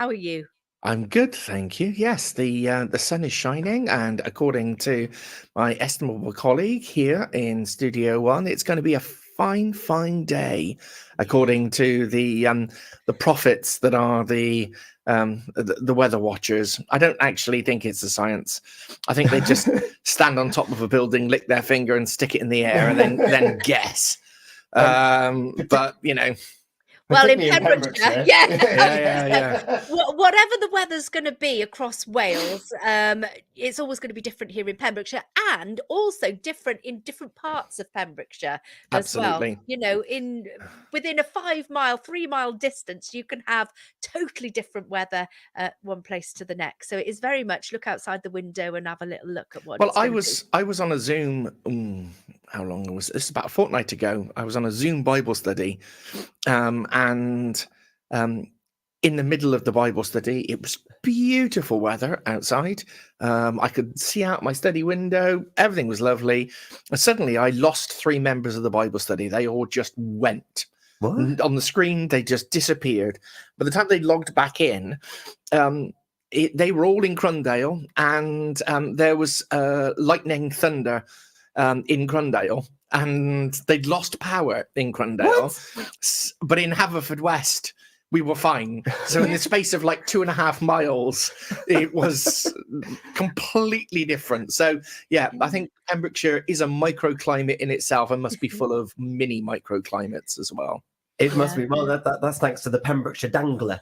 How are you? I'm good, thank you. Yes, the sun is shining, and according to my estimable colleague here in Studio One, it's going to be a fine, fine day, according to the prophets that are the weather watchers. I don't actually think it's a science. I think they just stand on top of a building, lick their finger, and stick it in the air, and then guess. But you know. Well, in Pembrokeshire, Yeah. Whatever the weather's going to be across Wales, it's always going to be different here in Pembrokeshire, and also different in different parts of Pembrokeshire as Absolutely. well. You know, within a 3-mile distance, you can have totally different weather one place to the next. So it is very much look outside the window and have a little look at what. Well, it's going to be. I was on a Zoom. How long was this? About a fortnight ago. I was on a Zoom Bible study, and in the middle of the Bible study, it was beautiful weather outside. I could see out my study window. Everything was lovely. And suddenly, I lost 3 members of the Bible study. They all just went. What? On the screen. They just disappeared. By the time they logged back in, they were all in Crundale, and there was lightning thunder in Crundale, and they'd lost power in Crundale. But in Haverfordwest, we were fine. So in the space of like 2.5 miles, it was completely different. So yeah, I think Pembrokeshire is a microclimate in itself and must be full of mini microclimates as well. It must be. Well, that's thanks to the Pembrokeshire Dangler.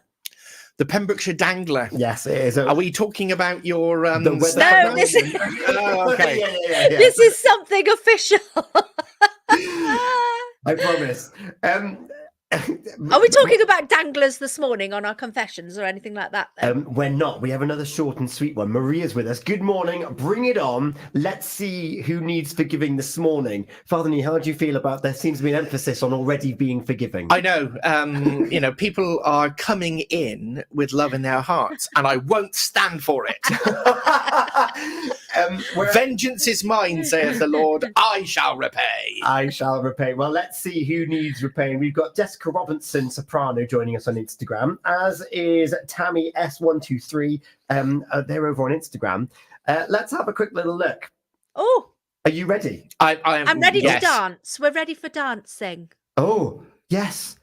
The Pembrokeshire Dangler. Yes, it is. Are we talking about your the weather? No, this is okay. Yeah. This is something official. I promise. Are we talking about danglers this morning on our confessions or anything like that? We're not. We have another short and sweet one. Maria's with us. Good morning. Bring it on. Let's see who needs forgiving this morning. Father Nee, how do you feel about there seems to be an emphasis on already being forgiving? I know. People are coming in with love in their hearts, and I won't stand for it. Vengeance is mine, saith the Lord. I shall repay. I shall repay. Well, let's see who needs repaying. We've got Jessica Robinson, soprano, joining us on Instagram, as is Tammy S123. They're over on Instagram. Let's have a quick little look. Oh, are you ready? I'm ready to dance. We're ready for dancing. Oh, yes.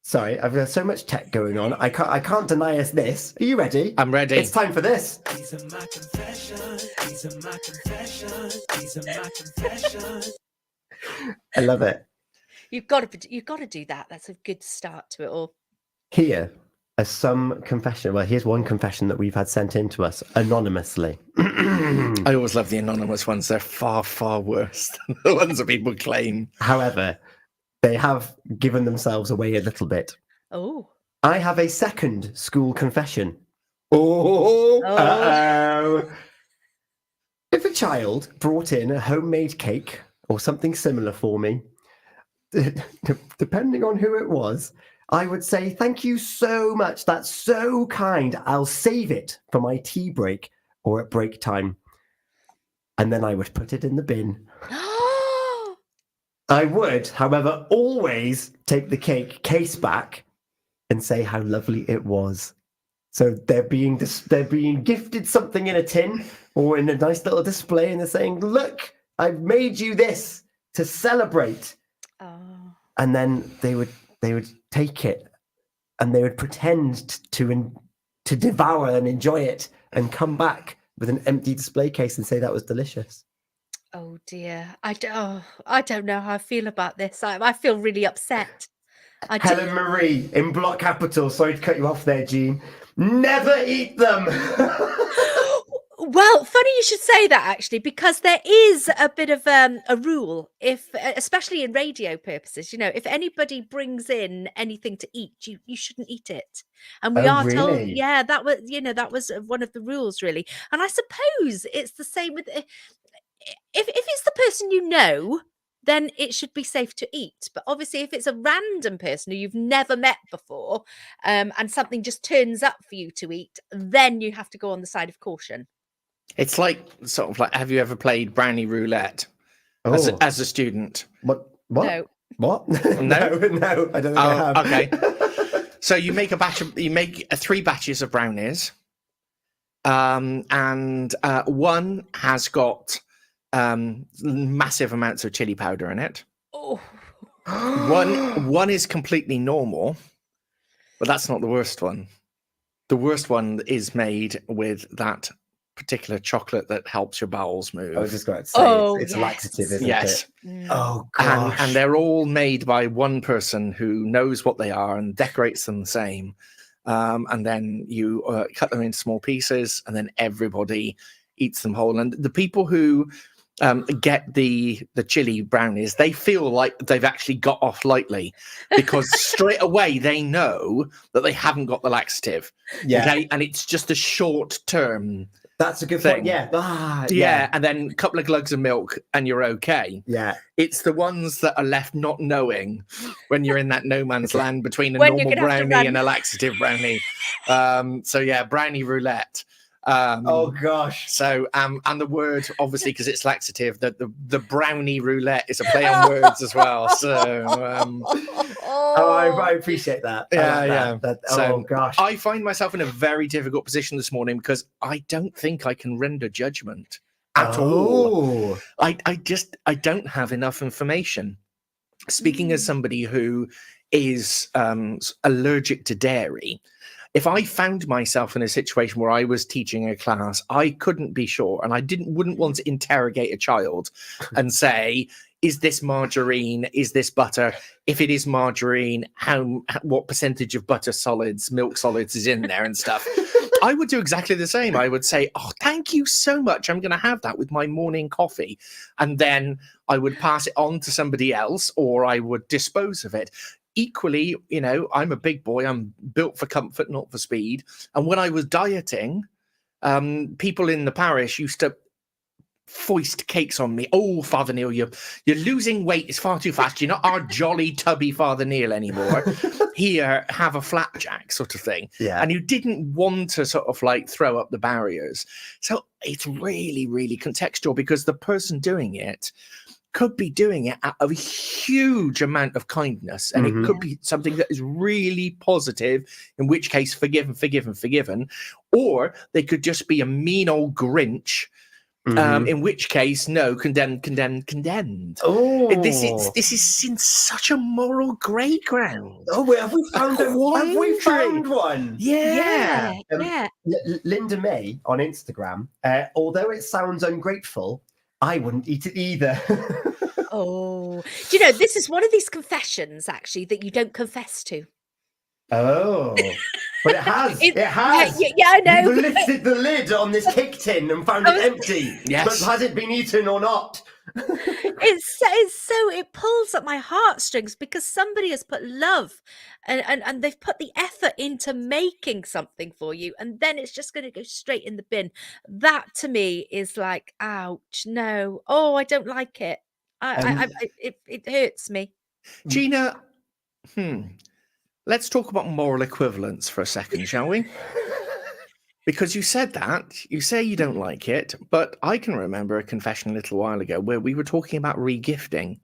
Sorry, I've got so much tech going on. I can't deny us this. Are you ready? I'm ready. It's time for this. These are my confessions. These are my confessions. These are my confessions. I love it. You've got to do that. That's a good start to it all. Here are some confession. Well, here's one confession that we've had sent in to us anonymously. I always love the anonymous ones. They're far, far worse than the ones that people claim. However, they have given themselves away a little bit. Oh. I have a second school confession. Oh. Uh-oh. If a child brought in a homemade cake or something similar for me, depending on who it was, I would say, thank you so much. That's so kind. I'll save it for my tea break or at break time. And then I would put it in the bin. I would, however, always take the case back and say how lovely it was. So they're being gifted something in a tin or in a nice little display, and they're saying, look, I've made you this to celebrate. Oh. And then they would take it and they would pretend to devour and enjoy it and come back with an empty display case and say that was delicious. Oh dear, I don't know how I feel about this. I feel really upset. Helen Marie in block capital. Sorry to cut you off there, Jean. Never eat them. Well, funny you should say that, actually, because there is a bit of a rule, especially in radio purposes, if anybody brings in anything to eat, you shouldn't eat it. And we are told, yeah, that was one of the rules, really. And I suppose it's the same with if it's the person you know, then it should be safe to eat. But obviously, if it's a random person who you've never met before, and something just turns up for you to eat, then you have to go on the side of caution. It's like have you ever played brownie roulette as a student? What? No. What? No, no, I don't think I have. Okay. So you make three batches of brownies, and one has got massive amounts of chili powder in it. Oh. One is completely normal, but that's not the worst one. The worst one is made with that particular chocolate that helps your bowels move. I was just going to say, it's a laxative, isn't yes. it? Oh, gosh. And they're all made by one person who knows what they are and decorates them the same. And then you cut them into small pieces, and then everybody eats them whole. And the people who get the chili brownies, they feel like they've actually got off lightly, because straight away they know that they haven't got the laxative. Yeah. Okay? And it's just a short term. That's a good thing. point. Yeah. Yeah. And then a couple of glugs of milk and you're okay. Yeah. It's the ones that are left not knowing when you're in that no man's land between a When normal you're gonna have to brownie run. and a laxative brownie. So yeah, brownie roulette. Oh gosh. So and the word, obviously, because it's laxative, the brownie roulette is a play on words as well. So I appreciate that. I like that. So gosh. I find myself in a very difficult position this morning because I don't think I can render judgment at all. I don't have enough information. Speaking as somebody who is allergic to dairy, if I found myself in a situation where I was teaching a class, I couldn't be sure, and I wouldn't want to interrogate a child and say, is this margarine? Is this butter? If it is margarine, what percentage of butter solids, milk solids is in there and stuff? I would do exactly the same. I would say, oh, thank you so much. I'm going to have that with my morning coffee. And then I would pass it on to somebody else, or I would dispose of it. Equally, I'm a big boy. I'm built for comfort, not for speed. And when I was dieting, people in the parish used to foist cakes on me. Oh, Father Neil, you're losing weight. It's far too fast. You're not our jolly tubby Father Neil anymore. Here, have a flapjack sort of thing. Yeah. And you didn't want to sort of like throw up the barriers. So it's really, really contextual, because the person doing it could be doing it out of a huge amount of kindness, and it could be something that is really positive, in which case forgiven, or they could just be a mean old Grinch, in which case no, condemned. Oh, this is in such a moral grey ground. Oh, have we found one? Yeah. Linda May on Instagram. Although it sounds ungrateful, I wouldn't eat it either. Oh, do you know, this is one of these confessions actually that you don't confess to. Oh, but it has. It has. Yeah, I know. You've lifted the lid on this cake tin and found it empty. Yes. But has it been eaten or not? It pulls at my heartstrings, because somebody has put love and they've put the effort into making something for you, and then it's just going to go straight in the bin. That to me is like, ouch, no. Oh, I don't like it. It hurts me. Gina, let's talk about moral equivalence for a second, shall we? Because you said that, you say you don't like it, but I can remember a confession a little while ago where we were talking about regifting.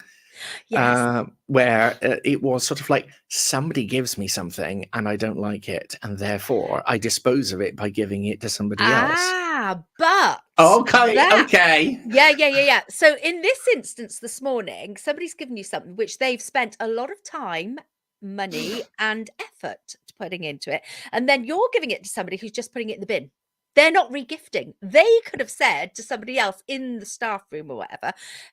Yes. Where it was sort of like, somebody gives me something and I don't like it, and therefore I dispose of it by giving it to somebody else. But okay. Yeah. So in this instance this morning, somebody's given you something which they've spent a lot of time, money and effort putting into it, and then you're giving it to somebody who's just putting it in the bin. They're not regifting. They could have said to somebody else in the staff room or whatever,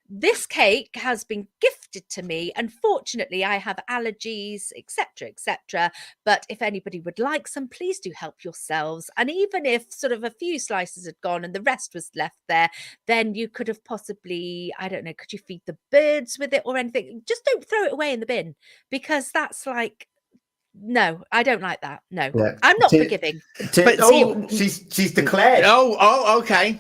this cake has been gifted to me. Unfortunately, I have allergies, etc. But if anybody would like some, please do help yourselves. And even if sort of a few slices had gone and the rest was left there, then you could have possibly, I don't know, could you feed the birds with it or anything? Just don't throw it away in the bin, because that's like, no, I don't like that. No, Yeah. I'm not forgiving. But she's declared. Oh, okay.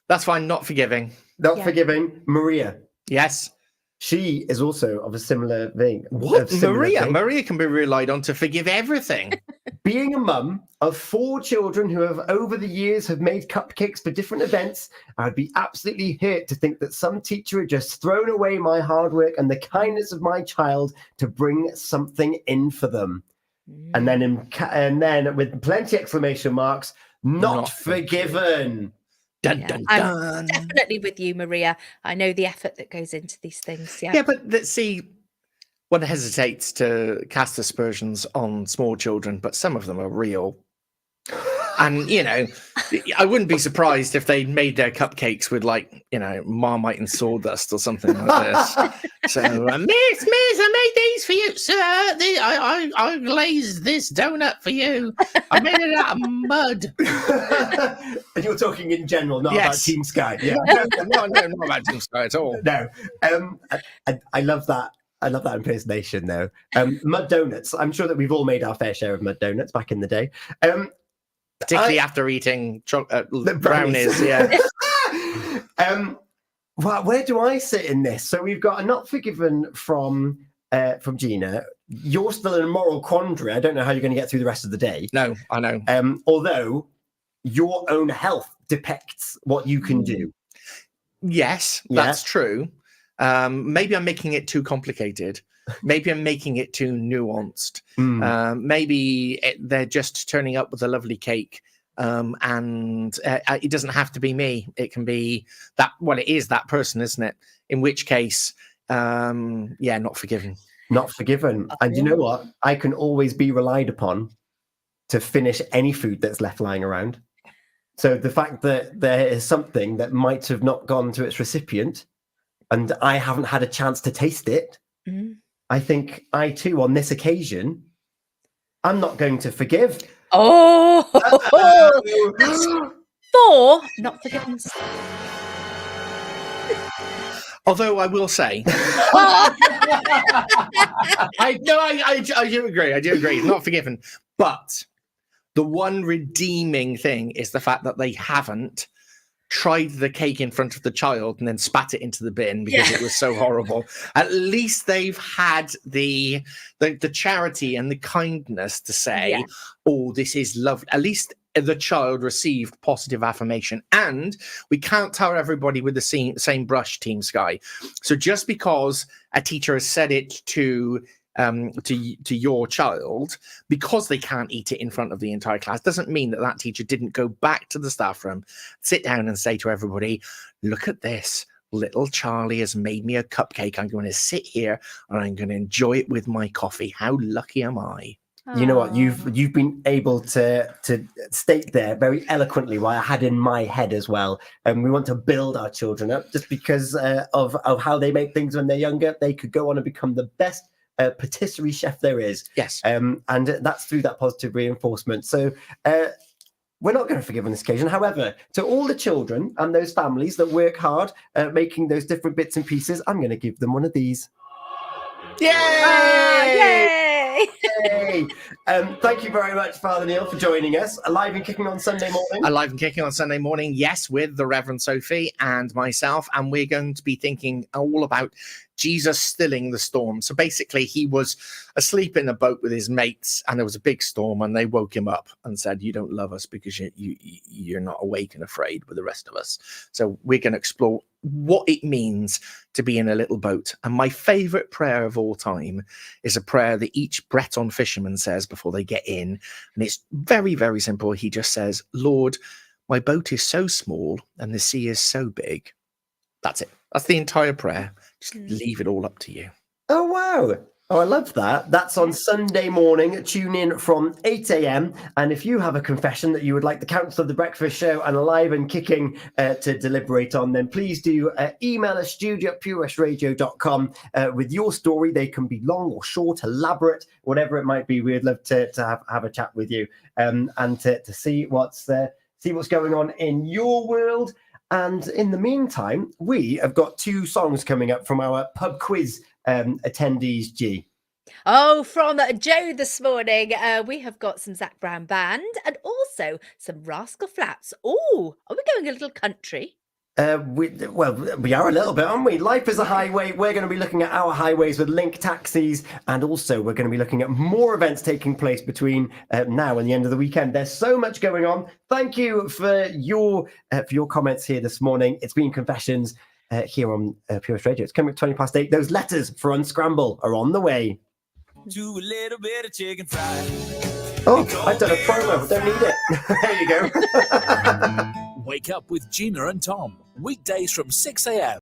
That's fine. Not forgiving. Not forgiving. Maria. Yes. She is also of a similar vein. What? Maria can be relied on to forgive everything. Being a mum of 4 children who have over the years have made cupcakes for different events, I'd be absolutely hurt to think that some teacher had just thrown away my hard work and the kindness of my child to bring something in for them. And then with plenty exclamation marks, not forgiven. Dun, Yeah, dun, I'm dun. definitely with you, Maria. I know the effort that goes into these things. Yeah. Yeah, but let's see. One hesitates to cast aspersions on small children, but some of them are real. And, I wouldn't be surprised if they made their cupcakes with, Marmite and sawdust or something like this. So, Miss, I made these for you, sir. I glazed this donut for you. I made it out of mud. And you're talking in general, not about Yes. Team Sky. Yeah. No, not about Team Sky at all. No. I love that. I love that impersonation, though. Mud donuts. I'm sure that we've all made our fair share of mud donuts back in the day. Particularly after eating the brownies. Yeah. Well, where do I sit in this? So we've got a not forgiven from Gina. You're still in a moral quandary. I don't know how you're going to get through the rest of the day. No, I know. Although your own health depicts what you can do. Yes, that's true. Maybe I'm making it too complicated. Maybe I'm making it too nuanced. Maybe they're just turning up with a lovely cake, and it doesn't have to be me. It can be that. Well, it is that person, isn't it? In which case, not forgiven. Not forgiven. And you know what? I can always be relied upon to finish any food that's left lying around. So the fact that there is something that might have not gone to its recipient, and I haven't had a chance to taste it. I think I too, on this occasion, I'm not going to forgive. Oh, that's 4 not forgiveness. Although I will say, I do agree. I do agree. Not forgiven. But the one redeeming thing is the fact that they haven't tried the cake in front of the child and then spat it into the bin because it was so horrible. At least they've had the charity and the kindness to say, oh, this is lovely. At least the child received positive affirmation. And we can't tar everybody with the same brush, Team Sky. So just because a teacher has said it to your child, because they can't eat it in front of the entire class, doesn't mean that teacher didn't go back to the staff room, sit down and say to everybody, look at this, little Charlie has made me a cupcake. I'm going to sit here and I'm going to enjoy it with my coffee. How lucky am I? You know what? You've been able to state there very eloquently what I had in my head as well. And we want to build our children up just because of how they make things when they're younger. They could go on and become the best patisserie chef there is. Yes. And that's through that positive reinforcement. So we're not going to forgive on this occasion. However, to all the children and those families that work hard making those different bits and pieces, I'm going to give them one of these. Yay! Yay! Yay! Thank you very much, Father Neil, for joining us. Alive and Kicking on Sunday morning. Alive and Kicking on Sunday morning, yes, with the Reverend Sophie and myself. And we're going to be thinking all about Jesus stilling the storm. So basically, he was asleep in a boat with his mates, and there was a big storm, and they woke him up and said, you don't love us because you're not awake and afraid with the rest of us. So we're going to explore what it means to be in a little boat. And my favorite prayer of all time is a prayer that each Breton fisherman says before they get in. And it's very, very simple. He just says, Lord, my boat is so small and the sea is so big. That's it. That's the entire prayer. Just leave it all up to you. Oh, wow. Oh, I love that. That's on Sunday morning. Tune in from 8 a.m. And if you have a confession that you would like the Council of the Breakfast Show and Alive and Kicking to deliberate on, then please do email us, studio@purewestradio.com with your story. They can be long or short, elaborate, whatever it might be. We'd love to have a chat with you and to see what's going on in your world. And in the meantime, we have got 2 songs coming up from our pub quiz attendees, G. Oh, from Joe this morning, we have got some Zach Brown Band and also some Rascal Flats. Oh, are we going a little country? We are a little bit, aren't we? Life is a highway. We're going to be looking at our highways with Link taxis, and also we're going to be looking at more events taking place between now and the end of the weekend. There's so much going on. Thank you for your comments here this morning. It's been Confessions here on Pure West Radio. It's coming at 8:20. Those letters for Unscramble are on the way. to a little bit of chicken fried. Oh, I've done a promo. Don't need it. There you go. Wake up with Gina and Tom, weekdays from 6 a.m.